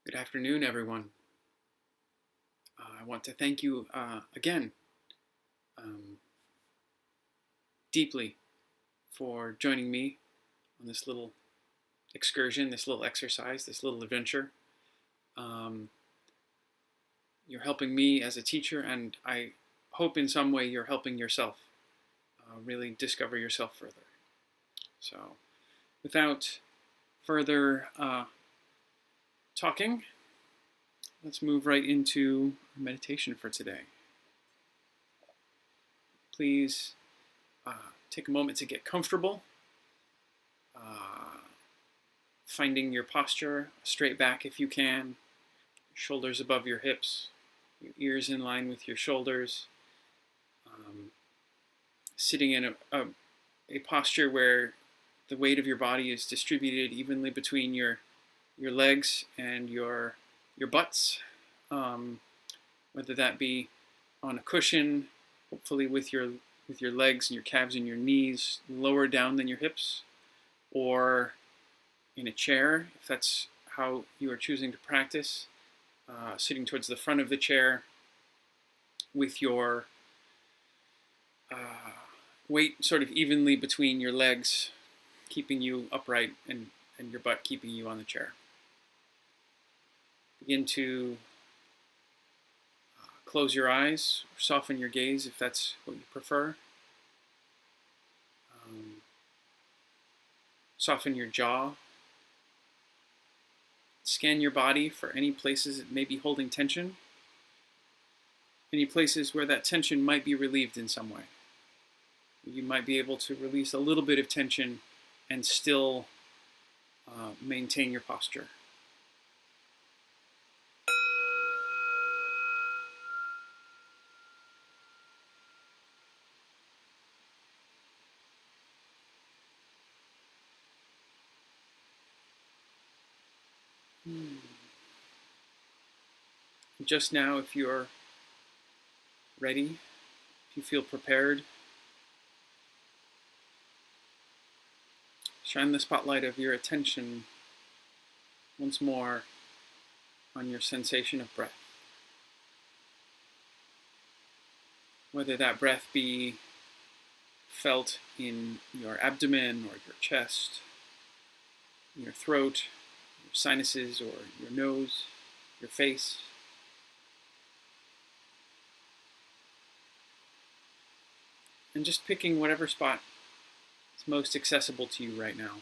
Good afternoon, everyone. I want to thank you again um, deeply for joining me on this little excursion, this little exercise, this little adventure. Um, you're helping me as a teacher, and I hope in some way you're helping yourself really discover yourself further. So, without further talking, let's move right into our meditation for today. Please take a moment to get comfortable. Finding your posture, straight back if you can, shoulders above your hips, your ears in line with your shoulders, sitting in a posture where the weight of your body is distributed evenly between your legs and your butts, whether that be on a cushion, hopefully with your legs and your calves and your knees lower down than your hips, or in a chair, if that's how you are choosing to practice, sitting towards the front of the chair with your weight sort of evenly between your legs, keeping you upright, and your butt keeping you on the chair. Begin to close your eyes, or soften your gaze if that's what you prefer. Soften your jaw. Scan your body for any places that may be holding tension, any places where that tension might be relieved in some way. You might be able to release a little bit of tension and still maintain your posture. Just now, if you're ready, if you feel prepared, shine the spotlight of your attention once more on your sensation of breath. Whether that breath be felt in your abdomen or your chest, in your throat, your sinuses, or your nose, your face. And just picking whatever spot is most accessible to you right now.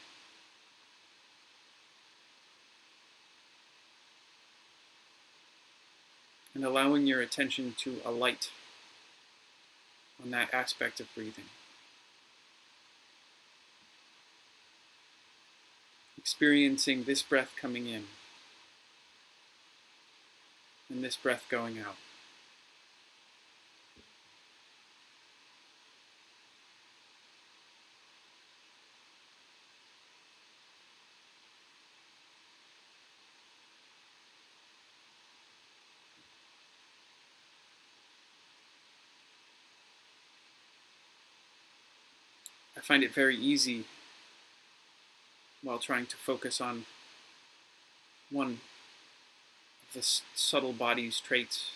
And allowing your attention to alight on that aspect of breathing. Experiencing this breath coming in and this breath going out. I find it very easy while trying to focus on one of the subtle body's traits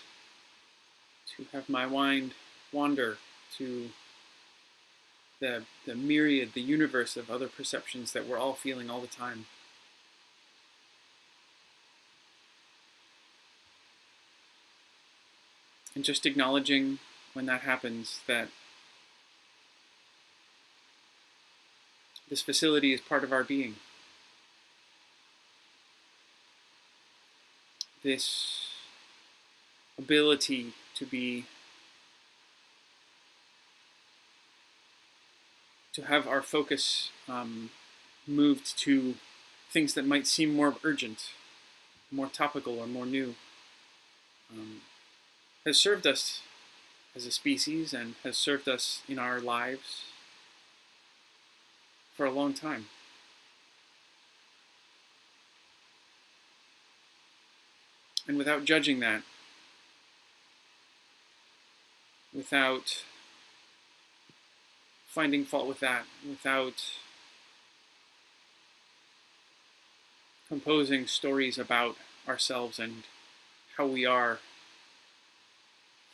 to have my mind wander to the myriad, the universe of other perceptions that we're all feeling all the time. And just acknowledging when that happens that this facility is part of our being. This ability to have our focus moved to things that might seem more urgent, more topical, or more new, has served us as a species and has served us in our lives for a long time. And without judging that, without finding fault with that, without composing stories about ourselves and how we are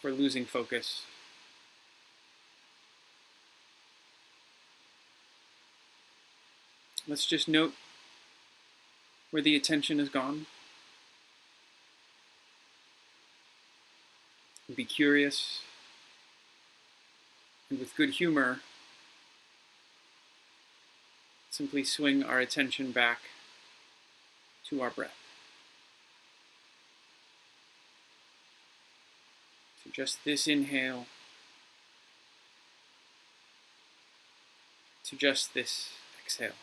for losing focus. Let's just note where the attention has gone. Be curious, and with good humor, simply swing our attention back to our breath. To just this inhale, to just this exhale.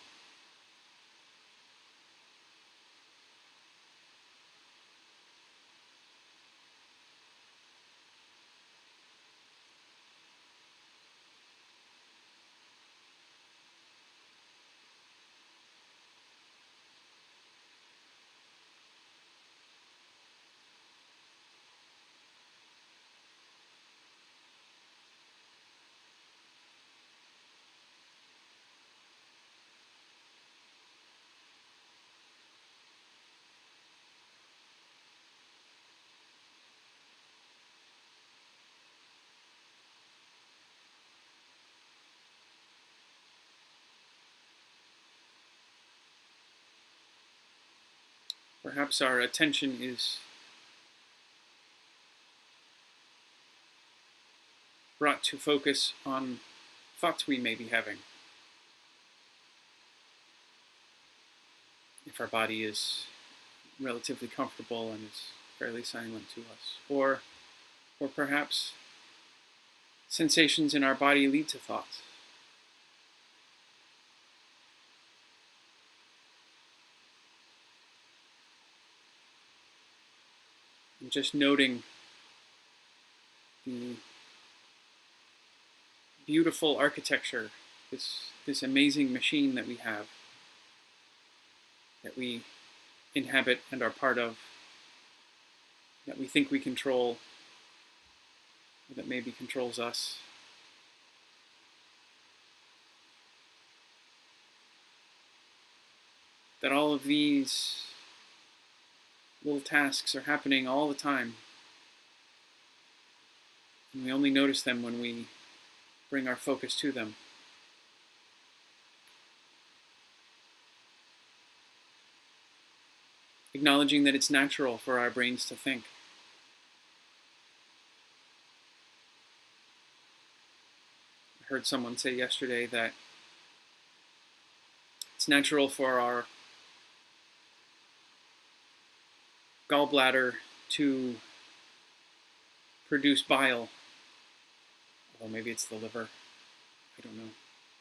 Perhaps our attention is brought to focus on thoughts we may be having. If our body is relatively comfortable and is fairly silent to us. Or perhaps sensations in our body lead to thoughts. And just noting the beautiful architecture, this amazing machine that we have, that we inhabit and are part of, that we think we control, or that maybe controls us. That all of these little tasks are happening all the time, and we only notice them when we bring our focus to them. Acknowledging that it's natural for our brains to think. I heard someone say yesterday that it's natural for our gallbladder to produce bile. Although maybe it's the liver. I don't know.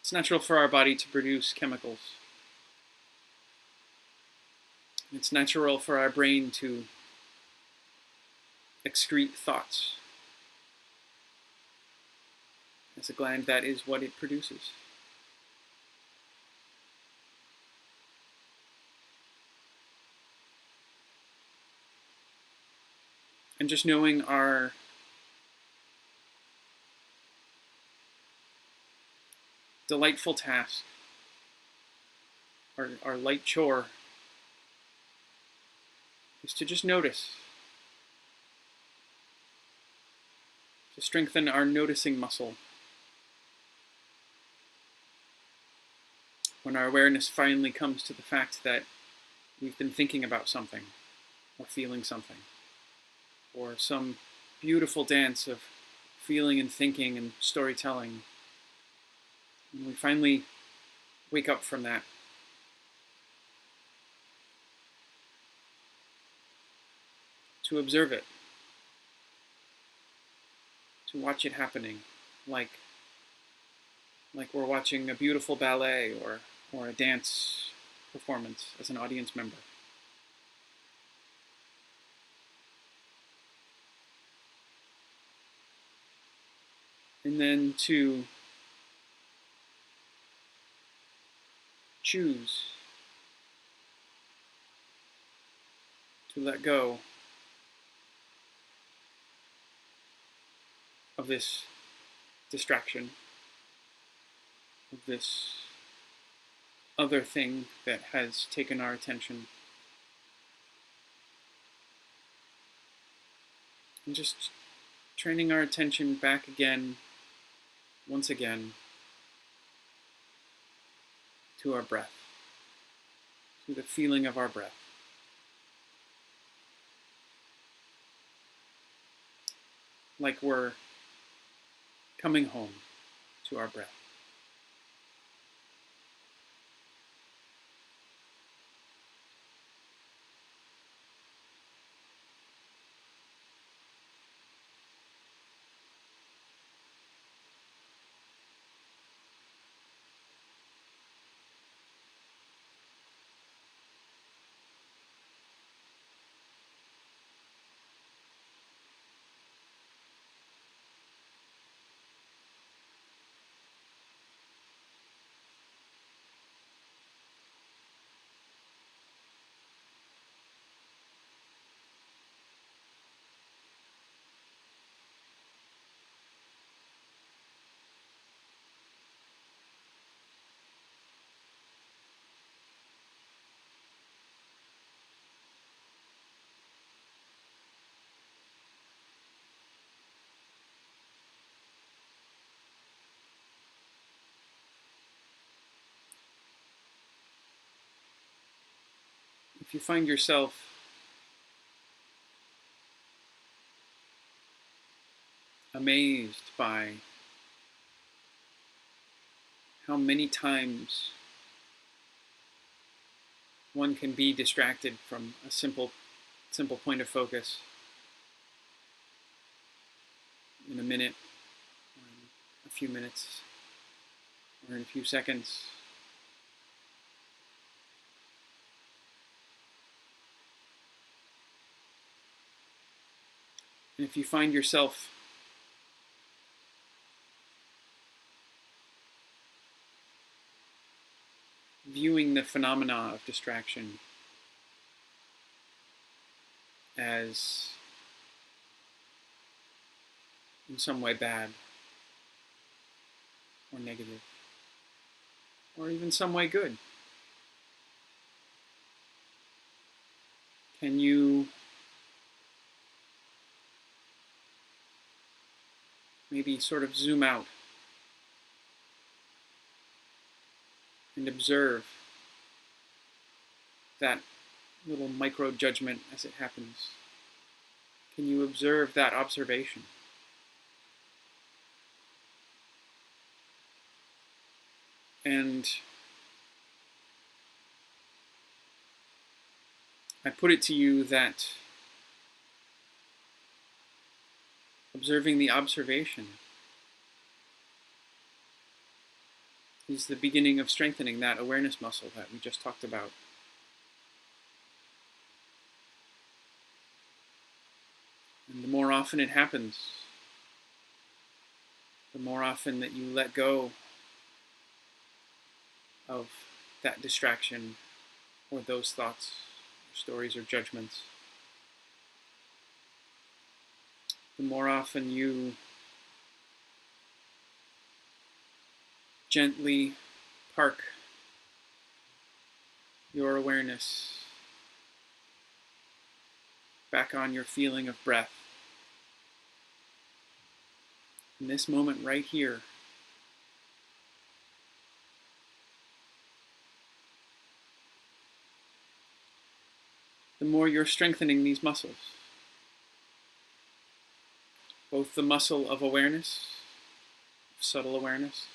It's natural for our body to produce chemicals. It's natural for our brain to excrete thoughts. As a gland, that is what it produces. And just knowing our delightful task, our light chore, is to just notice, to strengthen our noticing muscle. When our awareness finally comes to the fact that we've been thinking about something, or feeling something, or some beautiful dance of feeling and thinking and storytelling, and we finally wake up from that. To observe it, to watch it happening, like we're watching a beautiful ballet or a dance performance as an audience member. And then to choose to let go of this distraction, of this other thing that has taken our attention, And just training our attention back again, once again, to our breath, to the feeling of our breath. Like we're coming home to our breath. If you find yourself amazed by how many times one can be distracted from a simple point of focus in a minute, or in a few minutes, or in a few seconds. And if you find yourself viewing the phenomena of distraction as in some way bad or negative, or even some way good, can you maybe sort of zoom out and observe that little micro judgment as it happens? Can you observe that observation? And I put it to you that observing the observation is the beginning of strengthening that awareness muscle that we just talked about. And the more often it happens, the more often that you let go of that distraction or those thoughts, or stories, or judgments, the more often you gently park your awareness back on your feeling of breath. In this moment right here, the more you're strengthening these muscles. Both the muscle of awareness, subtle awareness,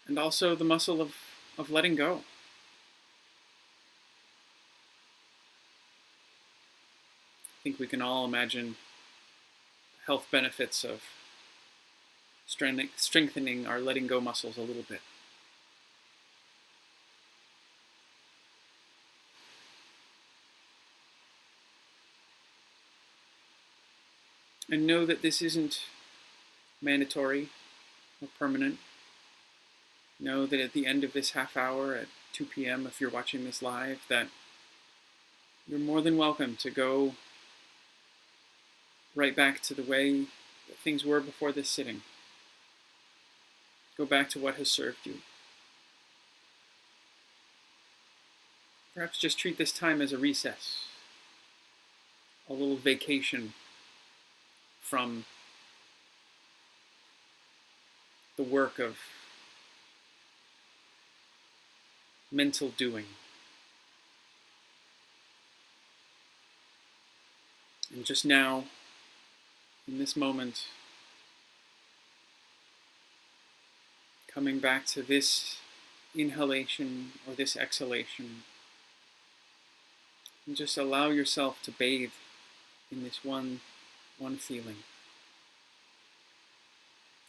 and also the muscle of letting go. I think we can all imagine the health benefits of strengthening our letting go muscles a little bit. And know that this isn't mandatory or permanent. Know that at the end of this half hour at 2 p.m., if you're watching this live, that you're more than welcome to go right back to the way that things were before this sitting. Go back to what has served you. Perhaps just treat this time as a recess, a little vacation from the work of mental doing. And just now, in this moment, coming back to this inhalation or this exhalation, and just allow yourself to bathe in this one feeling,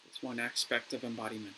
this one aspect of embodiment.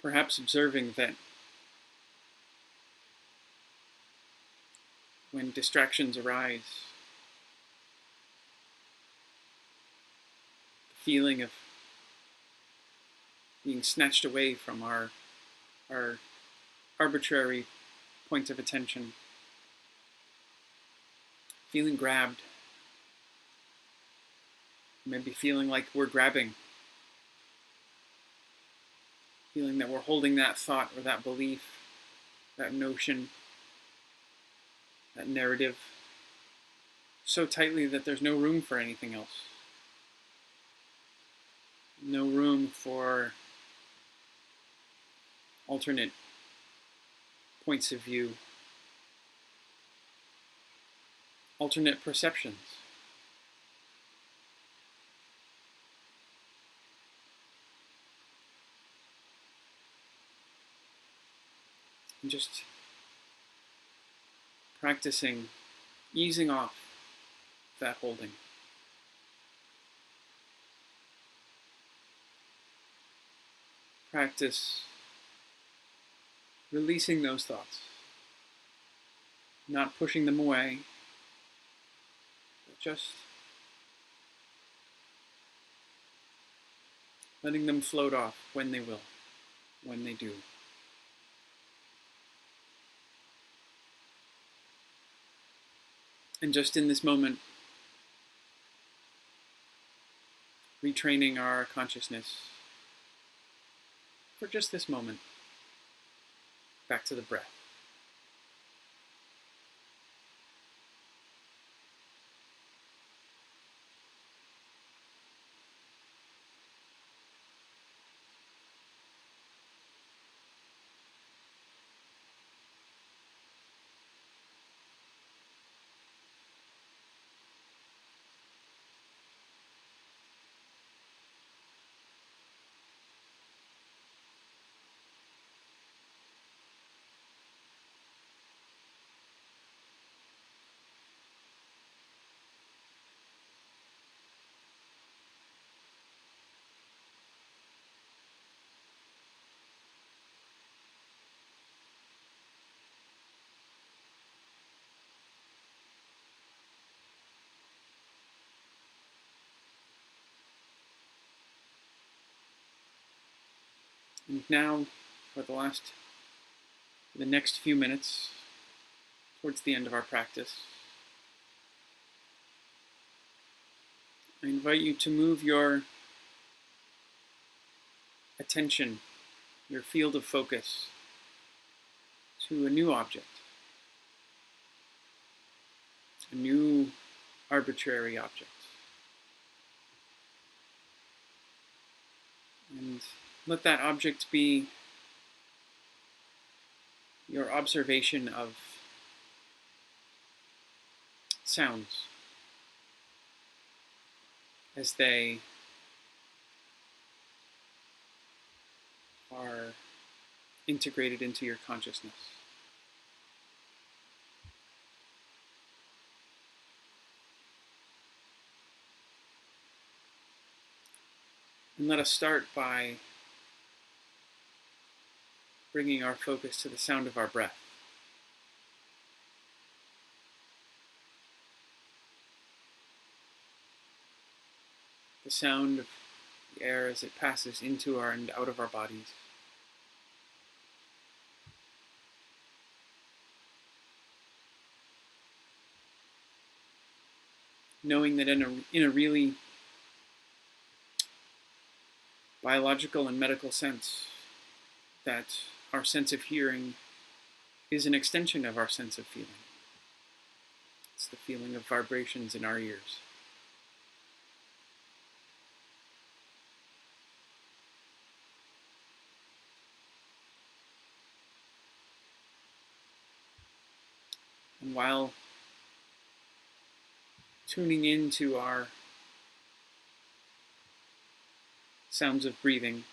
Perhaps observing that when distractions arise, the feeling of being snatched away from our arbitrary point of attention, feeling grabbed, maybe feeling like we're grabbing, feeling that we're holding that thought or that belief, that notion, that narrative so tightly that there's no room for anything else. No room for alternate points of view, alternate perceptions. And just practicing easing off that holding. Practice releasing those thoughts, not pushing them away, but just letting them float off when they will, when they do. And just in this moment, retraining our consciousness for just this moment, back to the breath. And now, for the next few minutes, towards the end of our practice, I invite you to move your attention, your field of focus, to a new object, a new arbitrary object. And let that object be your observation of sounds as they are integrated into your consciousness. And let us start by bringing our focus to the sound of our breath. The sound of the air as it passes into and out of our bodies. Knowing that in a really biological and medical sense, that our sense of hearing is an extension of our sense of feeling. It's the feeling of vibrations in our ears. And while tuning into our sounds of breathing,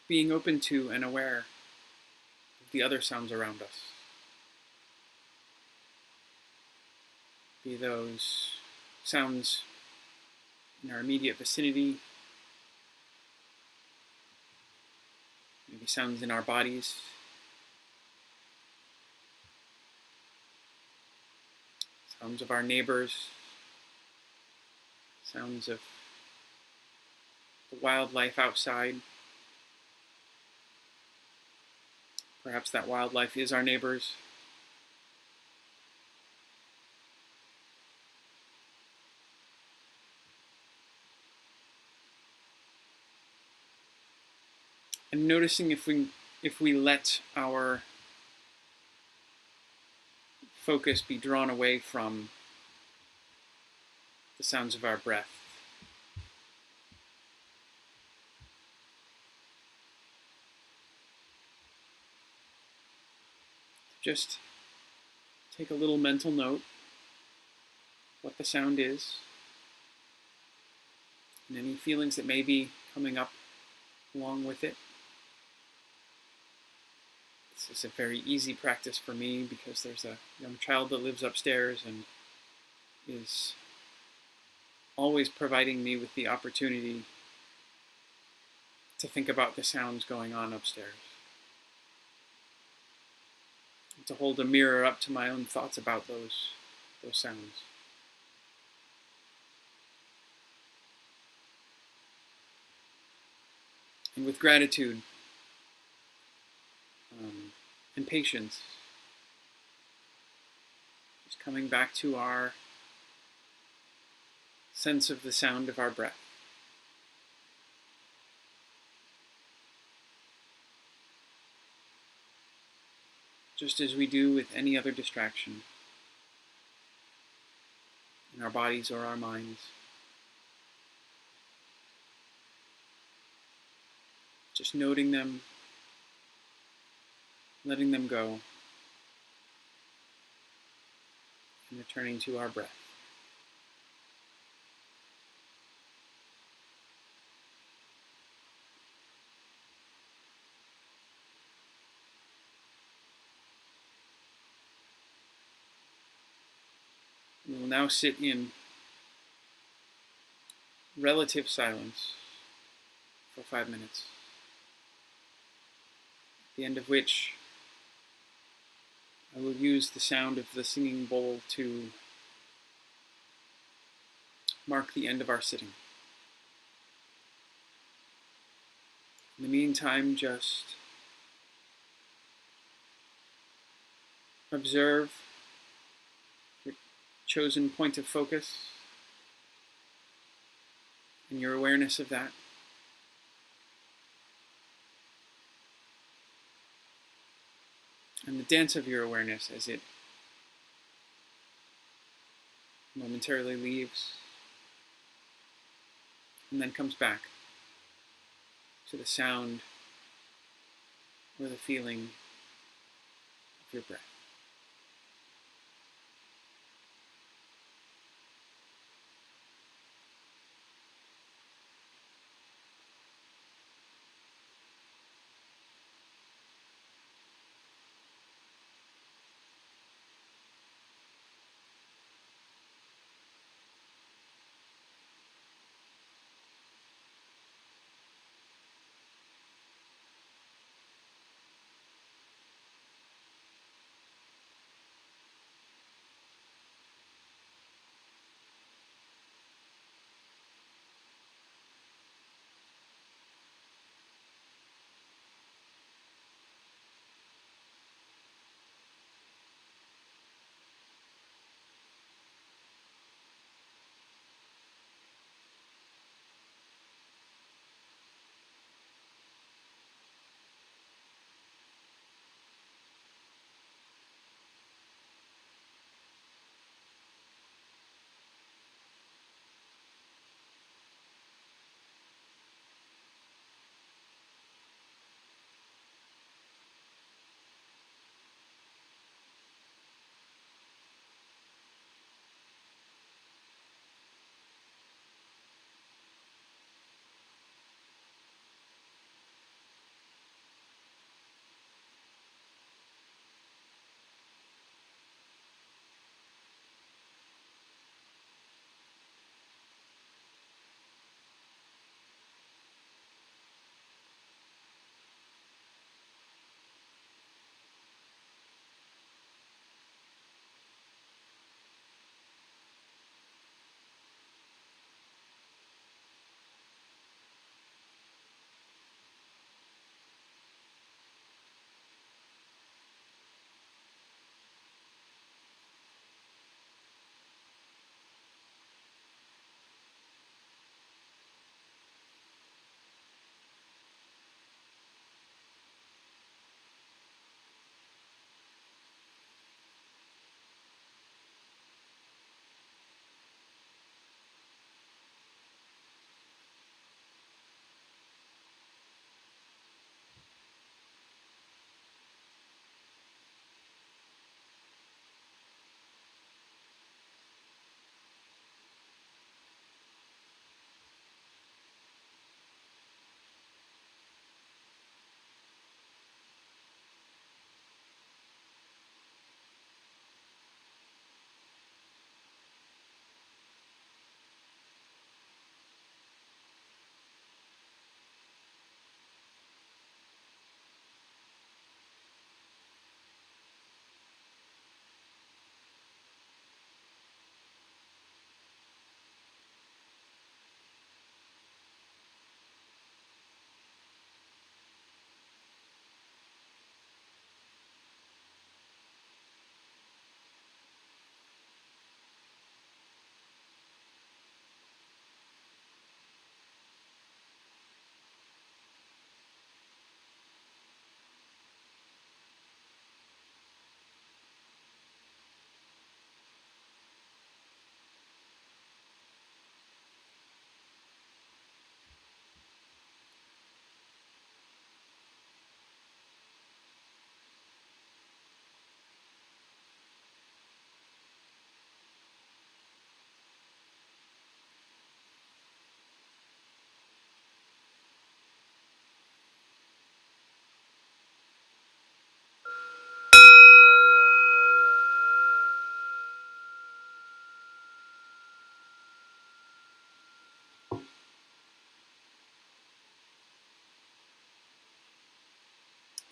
being open to and aware of the other sounds around us. Be those sounds in our immediate vicinity, maybe sounds in our bodies, sounds of our neighbors, sounds of the wildlife outside. Perhaps that wildlife is our neighbors. And noticing if we let our focus be drawn away from the sounds of our breath. Just take a little mental note what the sound is and any feelings that may be coming up along with it. This is a very easy practice for me because there's a young child that lives upstairs and is always providing me with the opportunity to think about the sounds going on upstairs. And to hold a mirror up to my own thoughts about those sounds. And with gratitude and patience, just coming back to our sense of the sound of our breath. Just as we do with any other distraction in our bodies or our minds. Just noting them, letting them go, and returning to our breath. We will now sit in relative silence for 5 minutes, at the end of which I will use the sound of the singing bowl to mark the end of our sitting. In the meantime, just observe your chosen point of focus and your awareness of that. And the dance of your awareness as it momentarily leaves and then comes back to the sound or the feeling of your breath.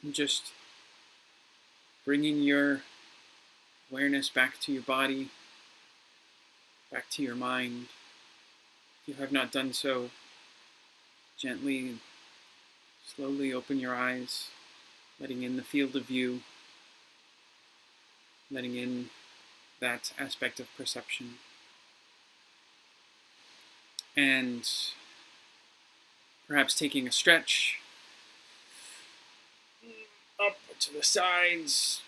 And just bringing your awareness back to your body, back to your mind. If you have not done so, gently, slowly open your eyes, letting in the field of view, letting in that aspect of perception. And perhaps taking a stretch up to the sides.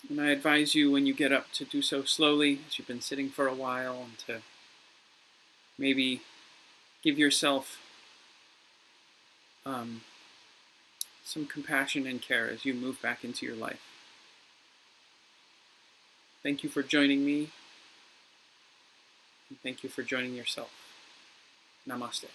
And I advise you when you get up to do so slowly, as you've been sitting for a while, and to maybe give yourself some compassion and care as you move back into your life. Thank you for joining me, and thank you for joining yourself. Namaste.